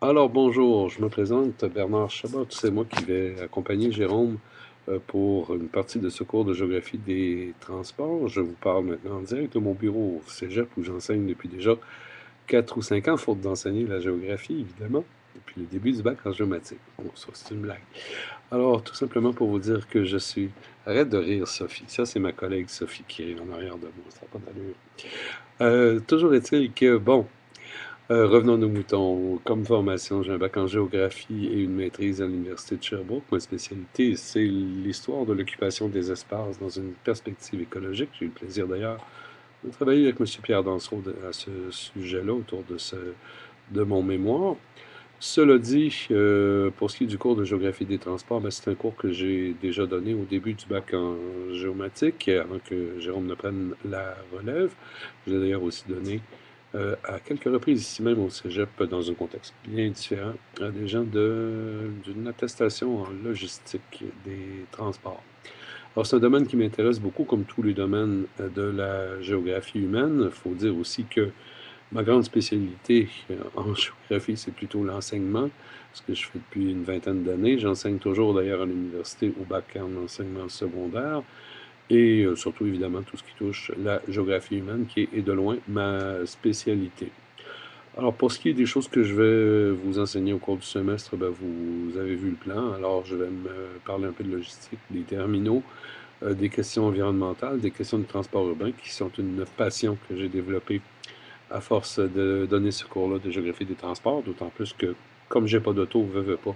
Alors bonjour, je me présente, Bernard Chabot, c'est moi qui vais accompagner Jérôme pour une partie de ce cours de géographie des transports. Je vous parle maintenant en direct de mon bureau au Cégep où j'enseigne depuis déjà 4 ou 5 ans, faute d'enseigner la géographie évidemment, depuis le début du bac en géomatique. Bon, ça c'est une blague. Alors tout simplement pour vous dire que je suis... Arrête de rire Sophie, ça c'est ma collègue Sophie qui rit en arrière de moi, ça n'a pas d'allure. Toujours est-il que, bon, revenons à nos moutons. Comme formation, j'ai un bac en géographie et une maîtrise à l'Université de Sherbrooke. Ma spécialité, c'est l'histoire de l'occupation des espaces dans une perspective écologique. J'ai eu le plaisir d'ailleurs de travailler avec M. Pierre Dansereau à ce sujet-là autour de mon mémoire. Cela dit, pour ce qui est du cours de géographie des transports, ben, c'est un cours que j'ai déjà donné au début du bac en géomatique, avant que Jérôme ne prenne la relève. Je l'ai d'ailleurs aussi donné à quelques reprises ici même au Cégep, dans un contexte bien différent, à des gens d'une attestation en logistique des transports. Alors, c'est un domaine qui m'intéresse beaucoup, comme tous les domaines de la géographie humaine. Il faut dire aussi que ma grande spécialité en géographie, c'est plutôt l'enseignement, ce que je fais depuis une vingtaine d'années. J'enseigne toujours d'ailleurs à l'université au bac en enseignement secondaire et surtout évidemment tout ce qui touche la géographie humaine qui est de loin ma spécialité. Alors pour ce qui est des choses que je vais vous enseigner au cours du semestre, ben, vous avez vu le plan. Alors je vais me parler un peu de logistique, des terminaux, des questions environnementales, des questions de transport urbain qui sont une passion que j'ai développée à force de donner ce cours-là de géographie des transports, d'autant plus que, comme j'ai pas d'auto, veux pas,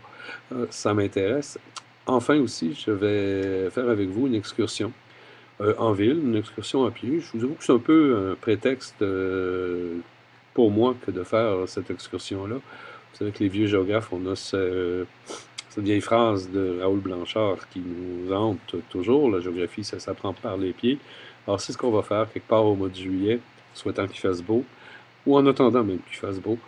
ça m'intéresse. Enfin aussi, je vais faire avec vous une excursion en ville, une excursion à pied. Je vous avoue que c'est un peu un prétexte pour moi que de faire cette excursion-là. Vous savez que les vieux géographes, on a cette vieille phrase de Raoul Blanchard qui nous hante toujours, la géographie, ça s'apprend par les pieds. Alors c'est ce qu'on va faire quelque part au mois de juillet, souhaitant qu'il fasse beau ou en attendant même qu'il fasse beau,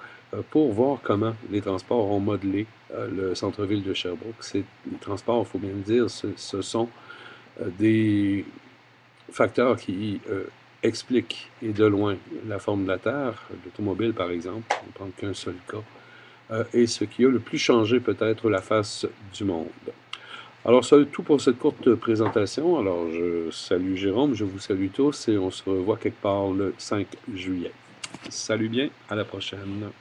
pour voir comment les transports ont modelé le centre-ville de Sherbrooke. Les transports, il faut bien le dire, ce sont des facteurs qui expliquent, et de loin, la forme de la Terre, l'automobile par exemple, on ne prend qu'un seul cas, et ce qui a le plus changé peut-être la face du monde. Alors, c'est tout pour cette courte présentation. Alors, je salue Jérôme, je vous salue tous et on se revoit quelque part le 5 juillet. Salut bien, à la prochaine.